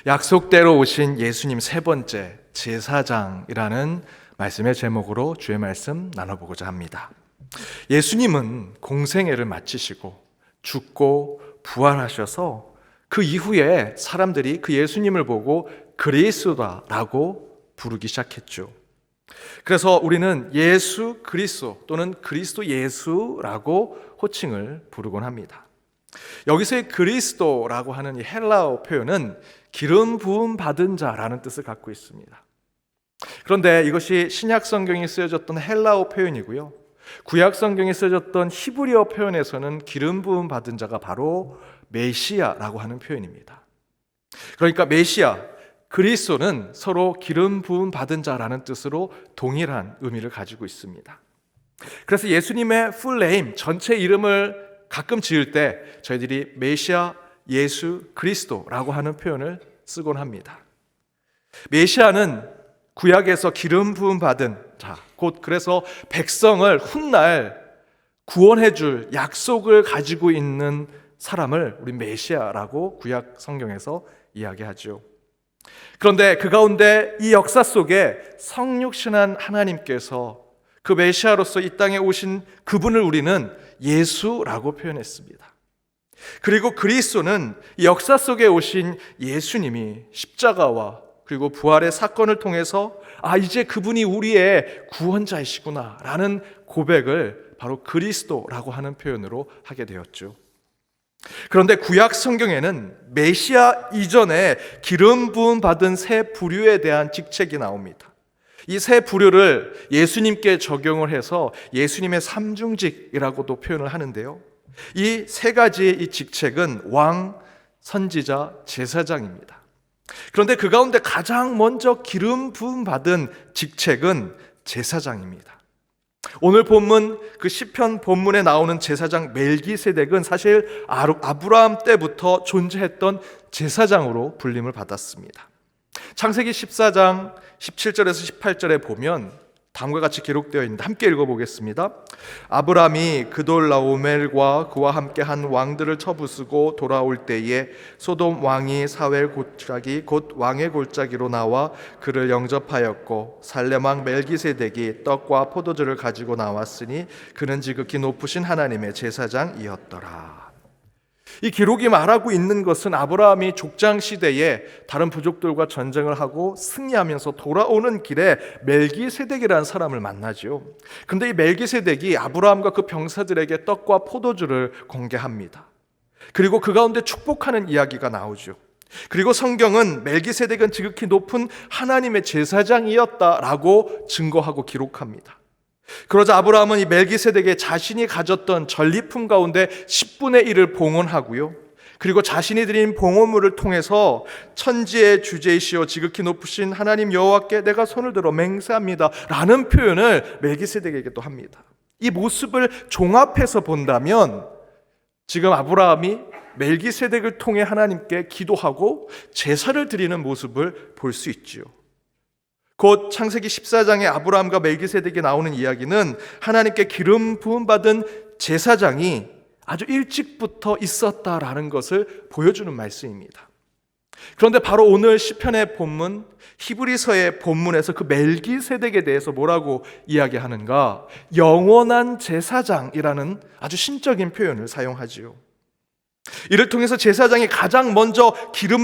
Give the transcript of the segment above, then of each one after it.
약속대로 오신 예수님 세 번째 제사장이라는 말씀의 제목으로 주의 말씀 나눠보고자 합니다. 예수님은 공생애를 마치시고 죽고 부활하셔서 그 이후에 사람들이 그 예수님을 보고 그리스도다라고 부르기 시작했죠. 그래서 우리는 예수 그리스도 또는 그리스도 예수라고 호칭을 부르곤 합니다. 여기서의 그리스도라고 하는 이 헬라어 표현은 기름 부음 받은 자라는 뜻을 갖고 있습니다. 그런데 이것이 신약 성경에 쓰여졌던 헬라어 표현이고요, 구약 성경에 쓰여졌던 히브리어 표현에서는 기름 부음 받은 자가 바로 메시아라고 하는 표현입니다. 그러니까 메시아, 그리스도는 서로 기름 부음 받은 자라는 뜻으로 동일한 의미를 가지고 있습니다. 그래서 예수님의 풀 네임, 전체 이름을 가끔 지을 때 저희들이 메시아, 예수, 그리스도라고 하는 표현을 쓰곤 합니다. 메시아는 구약에서 기름 부음 받은 자, 곧 그래서 백성을 훗날 구원해 줄 약속을 가지고 있는 사람을 우리 메시아라고 구약 성경에서 이야기하죠. 그런데 그 가운데 이 역사 속에 성육신한 하나님께서 그 메시아로서 이 땅에 오신 그분을 우리는 예수라고 표현했습니다. 그리고 그리스도는 역사 속에 오신 예수님이 십자가와 그리고 부활의 사건을 통해서 이제 그분이 우리의 구원자이시구나 라는 고백을 바로 그리스도라고 하는 표현으로 하게 되었죠. 그런데 구약 성경에는 메시아 이전에 기름 부음 받은 세 부류에 대한 직책이 나옵니다. 이 세 부류를 예수님께 적용을 해서 예수님의 삼중직이라고도 표현을 하는데요, 이 세 가지의 이 직책은 왕, 선지자, 제사장입니다. 그런데 그 가운데 가장 먼저 기름 부음 받은 직책은 제사장입니다. 오늘 본문 그 시편 본문에 나오는 제사장 멜기세덱은 사실 아브라함 때부터 존재했던 제사장으로 불림을 받았습니다. 창세기 14장 17절에서 18절에 보면 다음과 같이 기록되어 있는데 함께 읽어보겠습니다. 아브람이 그돌라오멜과 그와 함께 한 왕들을 쳐부수고 돌아올 때에 소돔 왕이 사웰 골짜기 곧 왕의 골짜기로 나와 그를 영접하였고 살렘 왕 멜기세덱이 떡과 포도주를 가지고 나왔으니 그는 지극히 높으신 하나님의 제사장이었더라. 이 기록이 말하고 있는 것은 아브라함이 족장 시대에 다른 부족들과 전쟁을 하고 승리하면서 돌아오는 길에 멜기세덱이라는 사람을 만나죠. 근데 이 멜기세덱이 아브라함과 그 병사들에게 떡과 포도주를 공개합니다. 그리고 그 가운데 축복하는 이야기가 나오죠. 그리고 성경은 멜기세덱은 지극히 높은 하나님의 제사장이었다라고 증거하고 기록합니다. 그러자 아브라함은 이 멜기세덱의 자신이 가졌던 전리품 가운데 10분의 1을 봉헌하고요, 그리고 자신이 드린 봉헌물을 통해서 천지의 주제이시오 지극히 높으신 하나님 여호와께 내가 손을 들어 맹세합니다 라는 표현을 멜기세덱에게 또 합니다. 이 모습을 종합해서 본다면 지금 아브라함이 멜기세덱을 통해 하나님께 기도하고 제사를 드리는 모습을 볼 수 있지요. 곧 창세기 14장에 아브라함과 멜기세덱이 나오는 이야기는 하나님께 기름 부음 받은 제사장이 아주 일찍부터 있었다라는 것을 보여주는 말씀입니다. 그런데 바로 오늘 시편의 본문, 히브리서의 본문에서 그 멜기세덱에 대해서 뭐라고 이야기하는가? 영원한 제사장이라는 아주 신적인 표현을 사용하지요. 이를 통해서 제사장이 가장 먼저 기름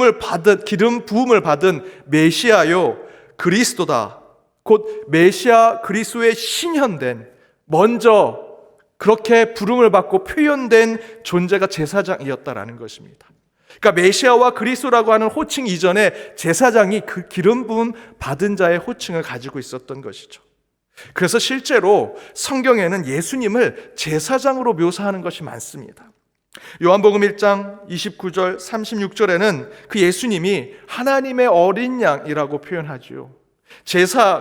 부음을 받은 메시아요 그리스도다, 곧 메시아 그리스도의 신현된, 먼저 그렇게 부름을 받고 표현된 존재가 제사장이었다라는 것입니다. 그러니까 메시아와 그리스도라고 하는 호칭 이전에 제사장이 그 기름 부음 받은 자의 호칭을 가지고 있었던 것이죠. 그래서 실제로 성경에는 예수님을 제사장으로 묘사하는 것이 많습니다. 요한복음 1장 29절 36절에는 그 예수님이 하나님의 어린 양이라고 표현하지요.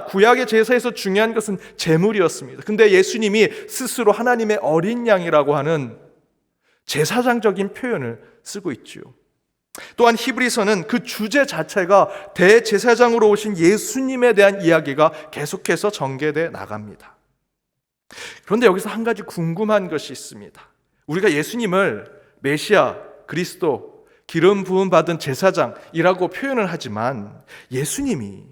구약의 제사에서 중요한 것은 제물이었습니다. 근데 예수님이 스스로 하나님의 어린 양이라고 하는 제사장적인 표현을 쓰고 있지요. 또한 히브리서는 그 주제 자체가 대제사장으로 오신 예수님에 대한 이야기가 계속해서 전개돼 나갑니다. 그런데 여기서 한 가지 궁금한 것이 있습니다. 우리가 예수님을 메시아, 그리스도, 기름 부음 받은 제사장이라고 표현을 하지만 예수님이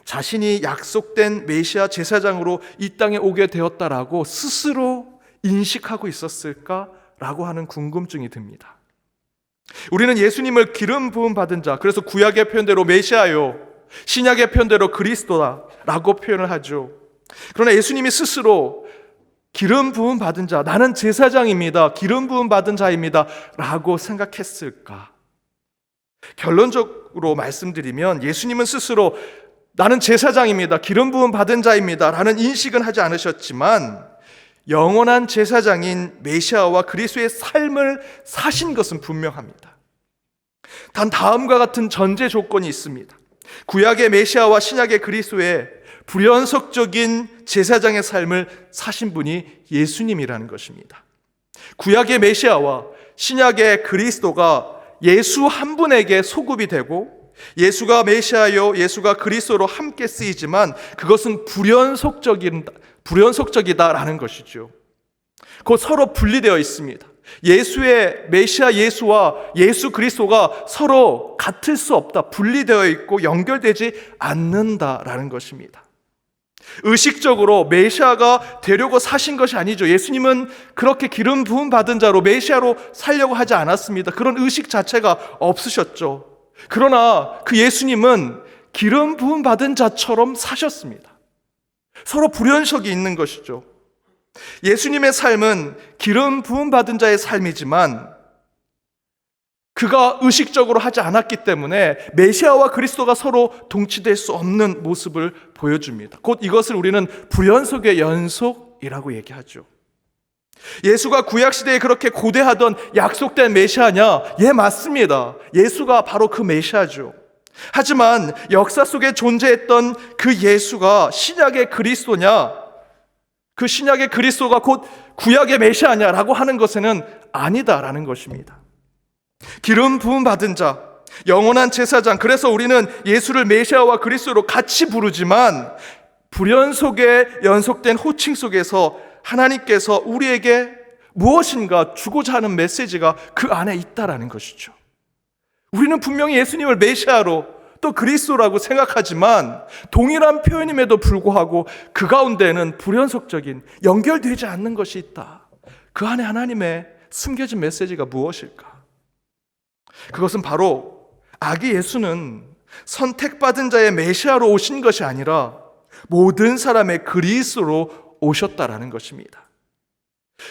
자신이 약속된 메시아 제사장으로 이 땅에 오게 되었다라고 스스로 인식하고 있었을까라고 하는 궁금증이 듭니다. 우리는 예수님을 기름 부음 받은 자, 그래서 구약의 표현대로 메시아요, 신약의 표현대로 그리스도다라고 표현을 하죠. 그러나 예수님이 스스로 기름 부음 받은 자, 나는 제사장입니다, 기름 부음 받은 자입니다 라고 생각했을까? 결론적으로 말씀드리면 예수님은 스스로 나는 제사장입니다, 기름 부음 받은 자입니다 라는 인식은 하지 않으셨지만 영원한 제사장인 메시아와 그리스도의 삶을 사신 것은 분명합니다. 단 다음과 같은 전제 조건이 있습니다. 구약의 메시아와 신약의 그리스도의 불연속적인 제사장의 삶을 사신 분이 예수님이라는 것입니다. 구약의 메시아와 신약의 그리스도가 예수 한 분에게 소급이 되고 예수가 메시아요, 예수가 그리스도로 함께 쓰이지만 그것은 불연속적이다라는 것이죠. 곧 서로 분리되어 있습니다. 예수의 메시아 예수와 예수 그리스도가 서로 같을 수 없다, 분리되어 있고 연결되지 않는다라는 것입니다. 의식적으로 메시아가 되려고 사신 것이 아니죠. 예수님은 그렇게 기름 부음 받은 자로 메시아로 살려고 하지 않았습니다. 그런 의식 자체가 없으셨죠. 그러나 그 예수님은 기름 부음 받은 자처럼 사셨습니다. 서로 불연속이 있는 것이죠. 예수님의 삶은 기름 부음 받은 자의 삶이지만 그가 의식적으로 하지 않았기 때문에 메시아와 그리스도가 서로 동치될 수 없는 모습을 보여줍니다. 곧 이것을 우리는 불연속의 연속이라고 얘기하죠. 예수가 구약시대에 그렇게 고대하던 약속된 메시아냐? 예, 맞습니다. 예수가 바로 그 메시아죠. 하지만 역사 속에 존재했던 그 예수가 신약의 그리스도냐? 그 신약의 그리스도가 곧 구약의 메시아냐라고 하는 것에는 아니다라는 것입니다. 기름 부음 받은 자, 영원한 제사장, 그래서 우리는 예수를 메시아와 그리스도로 같이 부르지만 불연속의 연속된 호칭 속에서 하나님께서 우리에게 무엇인가 주고자 하는 메시지가 그 안에 있다라는 것이죠. 우리는 분명히 예수님을 메시아로 또 그리스도라고 생각하지만 동일한 표현임에도 불구하고 그 가운데는 불연속적인 연결되지 않는 것이 있다. 그 안에 하나님의 숨겨진 메시지가 무엇일까? 그것은 바로 아기 예수는 선택받은 자의 메시아로 오신 것이 아니라 모든 사람의 그리스도로 오셨다라는 것입니다.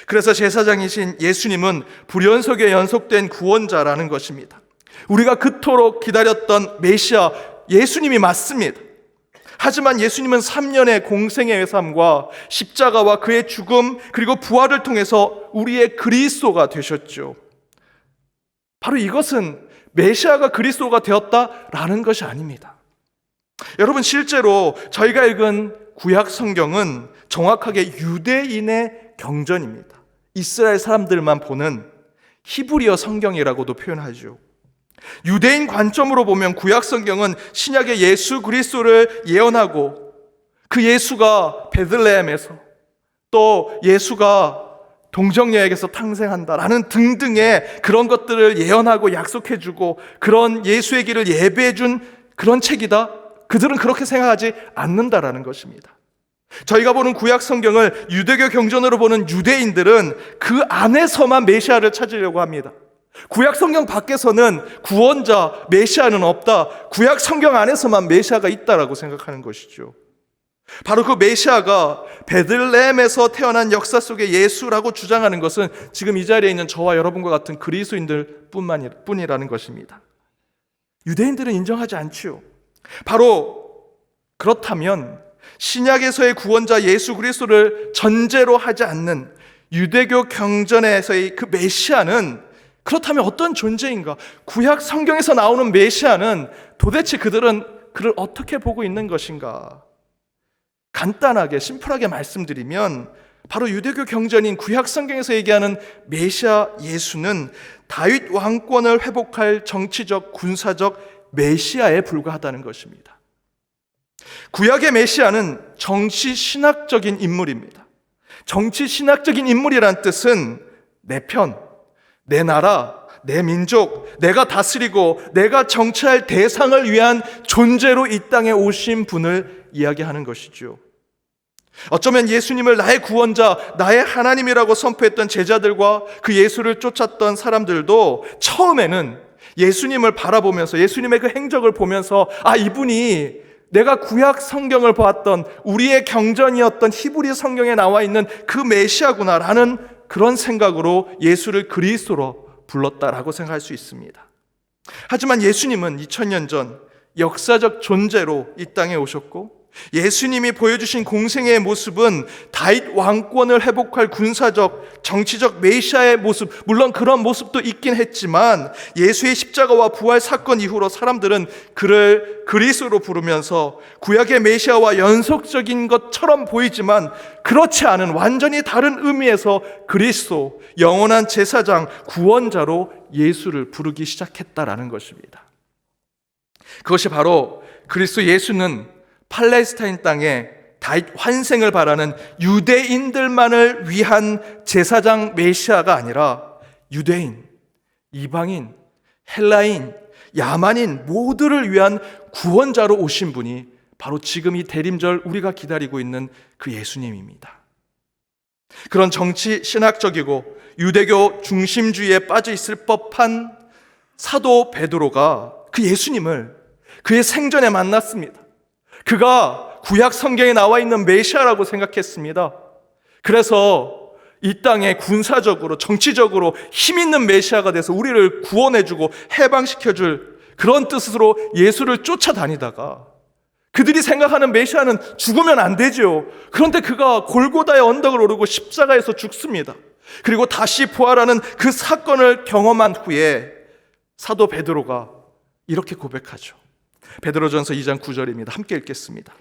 그래서 제사장이신 예수님은 불연속에 연속된 구원자라는 것입니다. 우리가 그토록 기다렸던 메시아 예수님이 맞습니다. 하지만 예수님은 3년의 공생의 삶과 십자가와 그의 죽음 그리고 부활을 통해서 우리의 그리스도가 되셨죠. 바로 이것은 메시아가 그리스도가 되었다라는 것이 아닙니다. 여러분, 실제로 저희가 읽은 구약 성경은 정확하게 유대인의 경전입니다. 이스라엘 사람들만 보는 히브리어 성경이라고도 표현하죠. 유대인 관점으로 보면 구약 성경은 신약의 예수 그리스도를 예언하고 그 예수가 베들레헴에서 또 예수가 동정녀에게서 탄생한다라는 등등의 그런 것들을 예언하고 약속해주고 그런 예수의 길을 예배해준 그런 책이다. 그들은 그렇게 생각하지 않는다라는 것입니다. 저희가 보는 구약 성경을 유대교 경전으로 보는 유대인들은 그 안에서만 메시아를 찾으려고 합니다. 구약 성경 밖에서는 구원자, 메시아는 없다. 구약 성경 안에서만 메시아가 있다라고 생각하는 것이죠. 바로 그 메시아가 베들레헴에서 태어난 역사 속의 예수라고 주장하는 것은 지금 이 자리에 있는 저와 여러분과 같은 그리스도인들 뿐이라는 것입니다. 유대인들은 인정하지 않지요. 바로 그렇다면 신약에서의 구원자 예수 그리스도를 전제로 하지 않는 유대교 경전에서의 그 메시아는 그렇다면 어떤 존재인가? 구약 성경에서 나오는 메시아는 도대체 그들은 그를 어떻게 보고 있는 것인가? 간단하게 심플하게 말씀드리면 바로 유대교 경전인 구약 성경에서 얘기하는 메시아 예수는 다윗 왕권을 회복할 정치적 군사적 메시아에 불과하다는 것입니다. 구약의 메시아는 정치 신학적인 인물입니다. 정치 신학적인 인물이란 뜻은 내 편, 내 나라, 내 민족, 내가 다스리고 내가 정치할 대상을 위한 존재로 이 땅에 오신 분을 이야기하는 것이죠. 어쩌면 예수님을 나의 구원자, 나의 하나님이라고 선포했던 제자들과 그 예수를 쫓았던 사람들도 처음에는 예수님을 바라보면서 예수님의 그 행적을 보면서 이분이 내가 구약 성경을 보았던 우리의 경전이었던 히브리 성경에 나와 있는 그 메시아구나라는 그런 생각으로 예수를 그리스도로 불렀다라고 생각할 수 있습니다. 하지만 예수님은 2000년 전 역사적 존재로 이 땅에 오셨고 예수님이 보여주신 공생애의 모습은 다윗 왕권을 회복할 군사적, 정치적 메시아의 모습, 물론 그런 모습도 있긴 했지만 예수의 십자가와 부활 사건 이후로 사람들은 그를 그리스도로 부르면서 구약의 메시아와 연속적인 것처럼 보이지만 그렇지 않은 완전히 다른 의미에서 그리스도, 영원한 제사장, 구원자로 예수를 부르기 시작했다라는 것입니다. 그것이 바로 그리스도 예수는 팔레스타인 땅에 다윗 환생을 바라는 유대인들만을 위한 제사장 메시아가 아니라 유대인, 이방인, 헬라인, 야만인 모두를 위한 구원자로 오신 분이 바로 지금 이 대림절 우리가 기다리고 있는 그 예수님입니다. 그런 정치 신학적이고 유대교 중심주의에 빠져 있을 법한 사도 베드로가 그 예수님을 그의 생전에 만났습니다. 그가 구약 성경에 나와 있는 메시아라고 생각했습니다. 그래서 이 땅에 군사적으로 정치적으로 힘 있는 메시아가 돼서 우리를 구원해주고 해방시켜줄 그런 뜻으로 예수를 쫓아다니다가 그들이 생각하는 메시아는 죽으면 안 되죠. 그런데 그가 골고다의 언덕을 오르고 십자가에서 죽습니다. 그리고 다시 부활하는 그 사건을 경험한 후에 사도 베드로가 이렇게 고백하죠. 베드로전서 2장 9절입니다. 함께 읽겠습니다.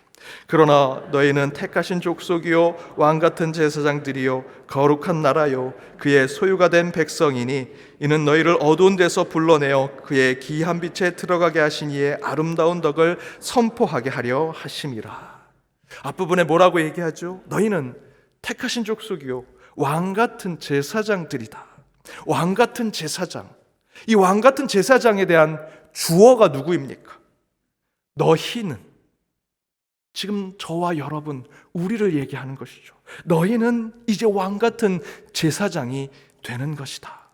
그러나 너희는 택하신 족속이요 왕같은 제사장들이요 거룩한 나라요 그의 소유가 된 백성이니 이는 너희를 어두운 데서 불러내어 그의 기이한 빛에 들어가게 하신 이의 아름다운 덕을 선포하게 하려 하심이라. 앞부분에 뭐라고 얘기하죠? 너희는 택하신 족속이요 왕같은 제사장들이다. 왕같은 제사장. 이 왕같은 제사장에 대한 주어가 누구입니까? 너희는, 지금 저와 여러분, 우리를 얘기하는 것이죠. 너희는 이제 왕같은 제사장이 되는 것이다.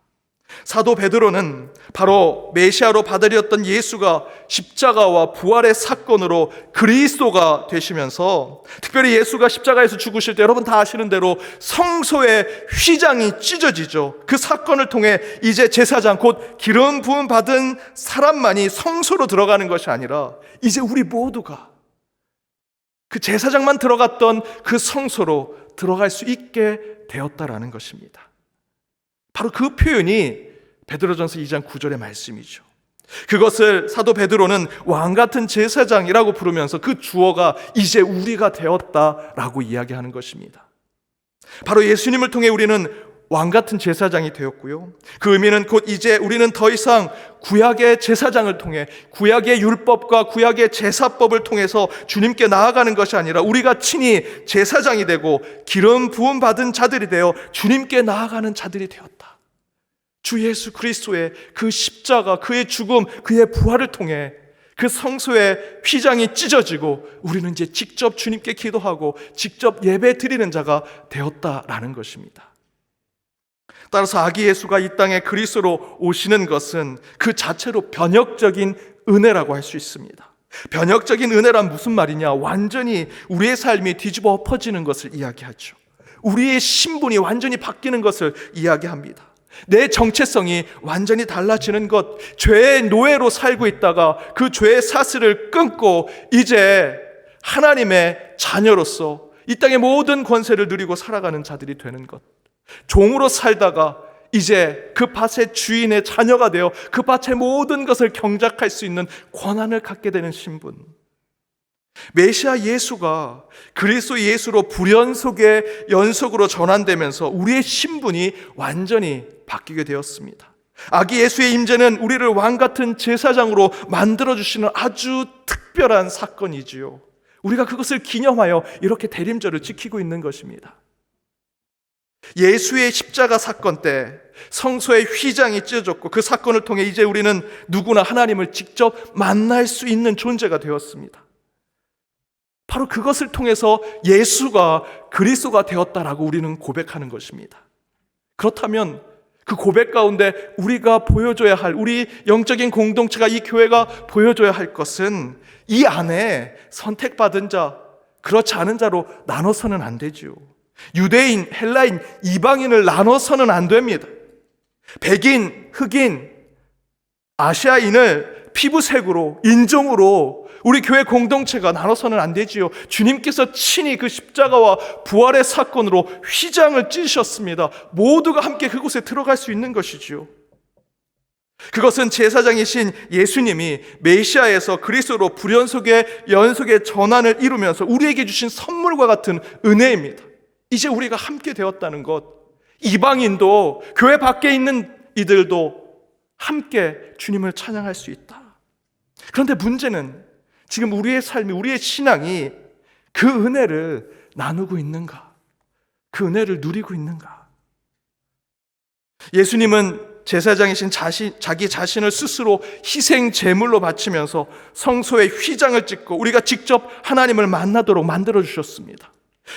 사도 베드로는 바로 메시아로 받아들였던 예수가 십자가와 부활의 사건으로 그리스도가 되시면서, 특별히 예수가 십자가에서 죽으실 때 여러분 다 아시는 대로 성소의 휘장이 찢어지죠. 그 사건을 통해 이제 제사장, 곧 기름 부음 받은 사람만이 성소로 들어가는 것이 아니라 이제 우리 모두가 그 제사장만 들어갔던 그 성소로 들어갈 수 있게 되었다라는 것입니다. 바로 그 표현이 베드로전서 2장 9절의 말씀이죠. 그것을 사도 베드로는 왕같은 제사장이라고 부르면서 그 주어가 이제 우리가 되었다라고 이야기하는 것입니다. 바로 예수님을 통해 우리는 왕같은 제사장이 되었고요. 그 의미는 곧 이제 우리는 더 이상 구약의 제사장을 통해 구약의 율법과 구약의 제사법을 통해서 주님께 나아가는 것이 아니라 우리가 친히 제사장이 되고 기름 부음 받은 자들이 되어 주님께 나아가는 자들이 되었다. 주 예수 그리스도의 그 십자가, 그의 죽음, 그의 부활을 통해 그 성소의 휘장이 찢어지고 우리는 이제 직접 주님께 기도하고 직접 예배 드리는 자가 되었다라는 것입니다. 따라서 아기 예수가 이 땅에 그리스도로 오시는 것은 그 자체로 변혁적인 은혜라고 할 수 있습니다. 변혁적인 은혜란 무슨 말이냐? 완전히 우리의 삶이 뒤집어 엎어지는 것을 이야기하죠. 우리의 신분이 완전히 바뀌는 것을 이야기합니다. 내 정체성이 완전히 달라지는 것, 죄의 노예로 살고 있다가 그 죄의 사슬을 끊고 이제 하나님의 자녀로서 이 땅의 모든 권세를 누리고 살아가는 자들이 되는 것, 종으로 살다가 이제 그 밭의 주인의 자녀가 되어 그 밭의 모든 것을 경작할 수 있는 권한을 갖게 되는 신분. 메시아 예수가 그리스도 예수로 불연속의 연속으로 전환되면서 우리의 신분이 완전히 바뀌게 되었습니다. 아기 예수의 임재는 우리를 왕같은 제사장으로 만들어주시는 아주 특별한 사건이지요. 우리가 그것을 기념하여 이렇게 대림절을 지키고 있는 것입니다. 예수의 십자가 사건 때 성소의 휘장이 찢어졌고 그 사건을 통해 이제 우리는 누구나 하나님을 직접 만날 수 있는 존재가 되었습니다. 바로 그것을 통해서 예수가 그리스도가 되었다라고 우리는 고백하는 것입니다. 그렇다면 그 고백 가운데 우리가 보여줘야 할, 우리 영적인 공동체가, 이 교회가 보여줘야 할 것은 이 안에 선택받은 자, 그렇지 않은 자로 나눠서는 안 되지요. 유대인, 헬라인, 이방인을 나눠서는 안 됩니다. 백인, 흑인, 아시아인을 피부색으로, 인종으로 우리 교회 공동체가 나눠서는 안 되지요. 주님께서 친히 그 십자가와 부활의 사건으로 휘장을 찢으셨습니다. 모두가 함께 그곳에 들어갈 수 있는 것이지요. 그것은 제사장이신 예수님이 메시아에서 그리스도로 불연속의 연속의 전환을 이루면서 우리에게 주신 선물과 같은 은혜입니다. 이제 우리가 함께 되었다는 것, 이방인도 교회 밖에 있는 이들도 함께 주님을 찬양할 수 있다. 그런데 문제는 지금 우리의 삶이, 우리의 신앙이 그 은혜를 나누고 있는가? 그 은혜를 누리고 있는가? 예수님은 제사장이신 자기 자신을 스스로 희생 제물로 바치면서 성소에 휘장을 찍고 우리가 직접 하나님을 만나도록 만들어 주셨습니다.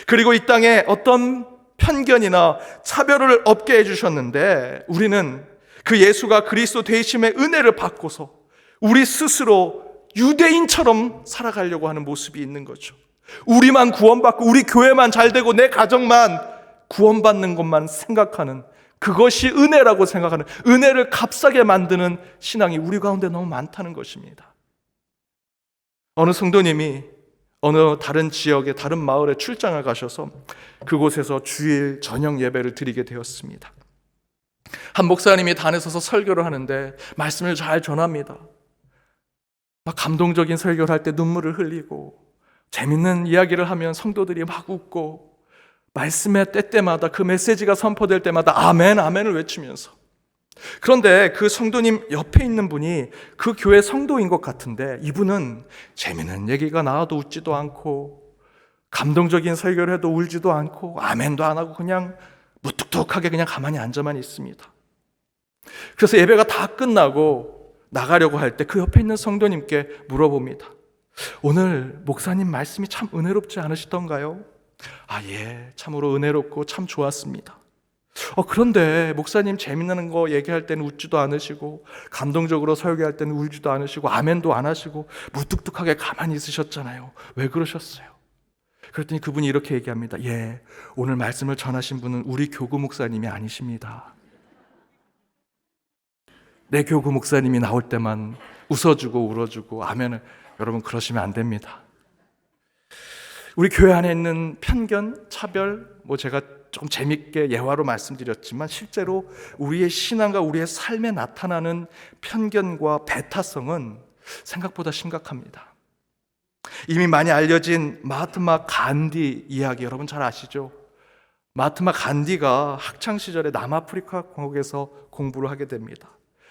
그리고 이 땅에 어떤 편견이나 차별을 없게 해주셨는데 우리는 그 예수가 그리스도 되심의 은혜를 받고서 우리 스스로 유대인처럼 살아가려고 하는 모습이 있는 거죠. 우리만 구원받고 우리 교회만 잘되고 내 가정만 구원받는 것만 생각하는, 그것이 은혜라고 생각하는, 은혜를 값싸게 만드는 신앙이 우리 가운데 너무 많다는 것입니다. 어느 성도님이 어느 다른 지역에, 다른 마을에 출장을 가셔서 그곳에서 주일 저녁 예배를 드리게 되었습니다. 한 목사님이 단에 서서 설교를 하는데 말씀을 잘 전합니다. 막 감동적인 설교를 할 때 눈물을 흘리고 재밌는 이야기를 하면 성도들이 막 웃고 말씀의 때때마다 그 메시지가 선포될 때마다 아멘, 아멘을 외치면서, 그런데 그 성도님 옆에 있는 분이 그 교회 성도인 것 같은데 이분은 재밌는 얘기가 나와도 웃지도 않고 감동적인 설교를 해도 울지도 않고 아멘도 안 하고 그냥 무뚝뚝하게 그냥 가만히 앉아만 있습니다. 그래서 예배가 다 끝나고 나가려고 할 때 그 옆에 있는 성도님께 물어봅니다. 오늘 목사님 말씀이 참 은혜롭지 않으시던가요? 아, 예, 참으로 은혜롭고 참 좋았습니다. 그런데 목사님 재밌는 거 얘기할 때는 웃지도 않으시고 감동적으로 설교할 때는 울지도 않으시고 아멘도 안 하시고 무뚝뚝하게 가만히 있으셨잖아요. 왜 그러셨어요? 그랬더니 그분이 이렇게 얘기합니다. 예, 오늘 말씀을 전하신 분은 우리 교구 목사님이 아니십니다. 내 교구 목사님이 나올 때만 웃어주고 울어주고 아멘을, 여러분 그러시면 안 됩니다. 우리 교회 안에 있는 편견, 차별, 제가 좀 재밌게 예화로 말씀드렸지만 실제로 우리의 신앙과 우리의 삶에 나타나는 편견과 배타성은 생각보다 심각합니다. 이미 많이 알려진 마하트마 간디 이야기 여러분 잘 아시죠? 마하트마 간디가 학창시절에 남아프리카 공국에서 공부를 하게 됩니다.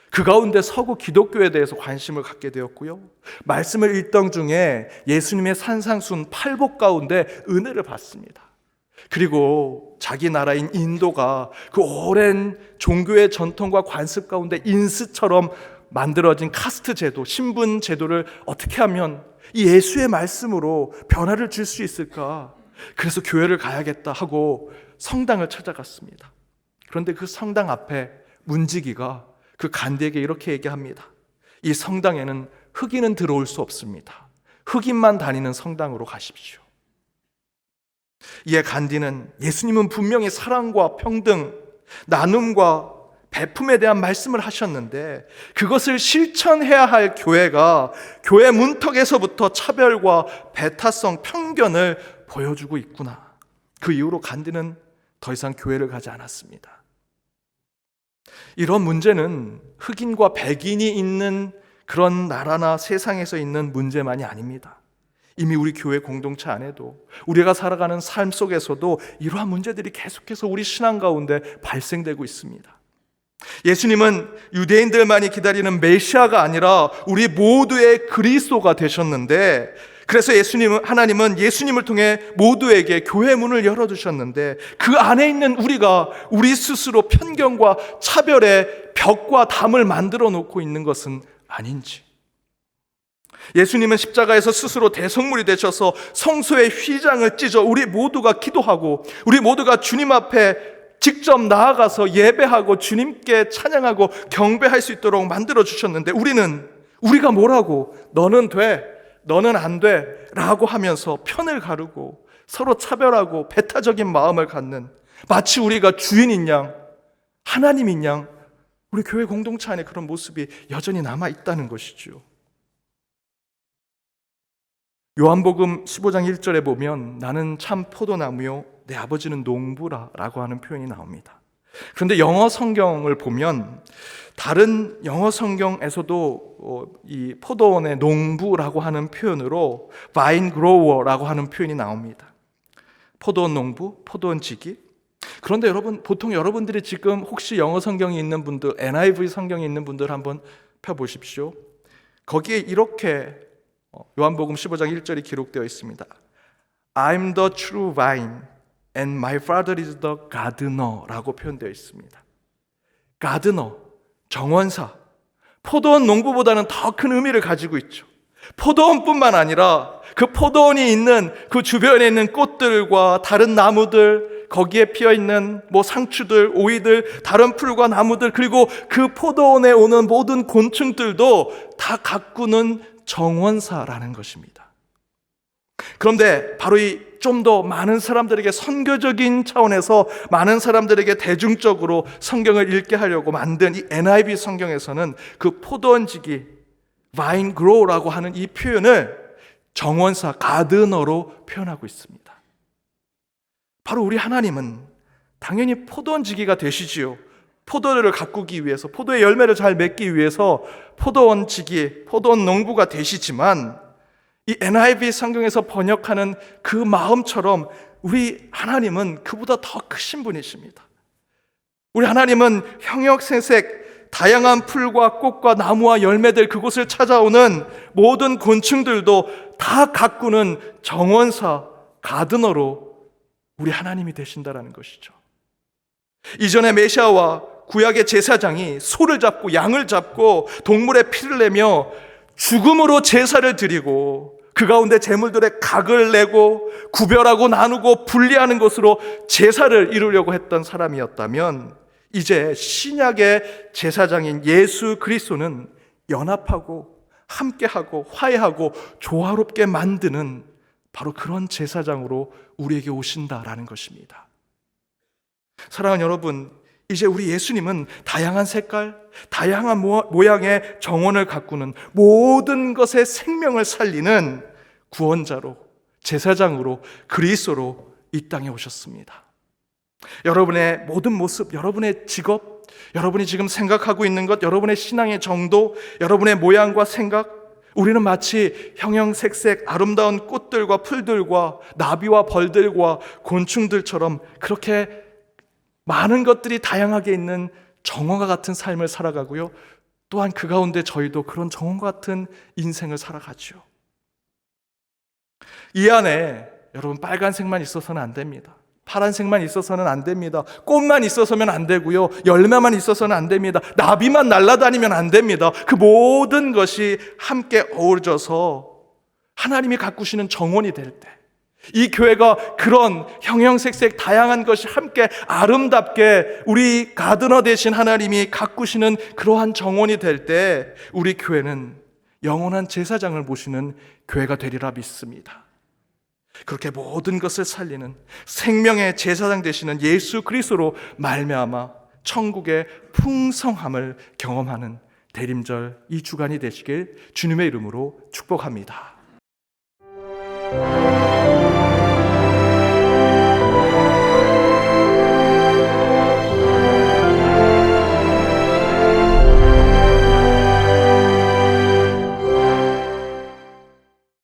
그 가운데 서구 기독교에 대해서 관심을 갖게 되었고요. 말씀을 읽던 중에 예수님의 산상순 팔복 가운데 은혜를 받습니다. 그리고 자기 나라인 인도가 그 오랜 종교의 전통과 관습 가운데 인스처럼 만들어진 카스트 제도, 신분 제도를 어떻게 하면 이 예수의 말씀으로 변화를 줄 수 있을까? 그래서 교회를 가야겠다 하고 성당을 찾아갔습니다. 그런데 그 성당 앞에 문지기가 그 간디에게 이렇게 얘기합니다. 이 성당에는 흑인은 들어올 수 없습니다. 흑인만 다니는 성당으로 가십시오. 이에 간디는 예수님은 분명히 사랑과 평등, 나눔과 베품에 대한 말씀을 하셨는데 그것을 실천해야 할 교회가 교회 문턱에서부터 차별과 배타성, 편견을 보여주고 있구나. 그 이후로 간디는 더 이상 교회를 가지 않았습니다. 이런 문제는 흑인과 백인이 있는 그런 나라나 세상에서 있는 문제만이 아닙니다. 이미 우리 교회 공동체 안에도 우리가 살아가는 삶 속에서도 이러한 문제들이 계속해서 우리 신앙 가운데 발생되고 있습니다. 예수님은 유대인들만이 기다리는 메시아가 아니라 우리 모두의 그리스도가 되셨는데 그래서 하나님은 예수님을 통해 모두에게 교회 문을 열어두셨는데 그 안에 있는 우리가 우리 스스로 편견과 차별의 벽과 담을 만들어 놓고 있는 것은 아닌지, 예수님은 십자가에서 스스로 대성물이 되셔서 성소의 휘장을 찢어 우리 모두가 기도하고 우리 모두가 주님 앞에 직접 나아가서 예배하고 주님께 찬양하고 경배할 수 있도록 만들어 주셨는데 우리가 뭐라고 너는 돼, 너는 안 돼 라고 하면서 편을 가르고 서로 차별하고 배타적인 마음을 갖는, 마치 우리가 주인인 양, 하나님인 양 우리 교회 공동체 안에 그런 모습이 여전히 남아 있다는 것이죠. 요한복음 15장 1절에 보면 나는 참 포도나무요 내 아버지는 농부라 라고 하는 표현이 나옵니다. 그런데 영어 성경을 보면 다른 영어 성경에서도 이 포도원의 농부라고 하는 표현으로 vine grower라고 하는 표현이 나옵니다. 포도원 농부, 포도원 지기. 그런데 보통 여러분들이 지금 혹시 영어 성경이 있는 분들, NIV 성경이 있는 분들 한번 펴보십시오. 거기에 이렇게 요한복음 15장 1절이 기록되어 있습니다. I'm the true vine and my father is the gardener 라고 표현되어 있습니다. 가드너, 정원사, 포도원 농부보다는 더 큰 의미를 가지고 있죠. 포도원뿐만 아니라 그 포도원이 있는 그 주변에 있는 꽃들과 다른 나무들, 거기에 피어있는 상추들, 오이들, 다른 풀과 나무들, 그리고 그 포도원에 오는 모든 곤충들도 다 가꾸는 정원사라는 것입니다. 그런데 바로 이 좀 더 많은 사람들에게 선교적인 차원에서 많은 사람들에게 대중적으로 성경을 읽게 하려고 만든 이 NIV 성경에서는 그 포도원지기 vine grow라고 하는 이 표현을 정원사 가드너로 표현하고 있습니다. 바로 우리 하나님은 당연히 포도원지기가 되시지요. 포도를 가꾸기 위해서, 포도의 열매를 잘 맺기 위해서 포도원지기, 포도원 농부가 되시지만 이 NIV 성경에서 번역하는 그 마음처럼 우리 하나님은 그보다 더 크신 분이십니다. 우리 하나님은 형형색색 다양한 풀과 꽃과 나무와 열매들, 그곳을 찾아오는 모든 곤충들도 다 가꾸는 정원사, 가드너로 우리 하나님이 되신다라는 것이죠. 이전에 메시아와 구약의 제사장이 소를 잡고 양을 잡고 동물의 피를 내며 죽음으로 제사를 드리고 그 가운데 제물들의 각을 내고 구별하고 나누고 분리하는 것으로 제사를 이루려고 했던 사람이었다면, 이제 신약의 제사장인 예수 그리스도는 연합하고 함께하고 화해하고 조화롭게 만드는 바로 그런 제사장으로 우리에게 오신다라는 것입니다. 사랑하는 여러분, 이제 우리 예수님은 다양한 색깔, 다양한 모양의 정원을 가꾸는 모든 것의 생명을 살리는 구원자로, 제사장으로, 그리스도로 이 땅에 오셨습니다. 여러분의 모든 모습, 여러분의 직업, 여러분이 지금 생각하고 있는 것, 여러분의 신앙의 정도, 여러분의 모양과 생각, 우리는 마치 형형색색 아름다운 꽃들과 풀들과 나비와 벌들과 곤충들처럼 그렇게 많은 것들이 다양하게 있는 정원과 같은 삶을 살아가고요, 또한 그 가운데 저희도 그런 정원과 같은 인생을 살아가죠. 이 안에 여러분 빨간색만 있어서는 안 됩니다. 파란색만 있어서는 안 됩니다. 꽃만 있어서는 안 되고요, 열매만 있어서는 안 됩니다. 나비만 날아다니면 안 됩니다. 그 모든 것이 함께 어우러져서 하나님이 가꾸시는 정원이 될 때, 이 교회가 그런 형형색색 다양한 것이 함께 아름답게 우리 가드너 되신 하나님이 가꾸시는 그러한 정원이 될 때, 우리 교회는 영원한 제사장을 모시는 교회가 되리라 믿습니다. 그렇게 모든 것을 살리는 생명의 제사장 되시는 예수 그리스도로 말미암아 천국의 풍성함을 경험하는 대림절 이 주간이 되시길 주님의 이름으로 축복합니다.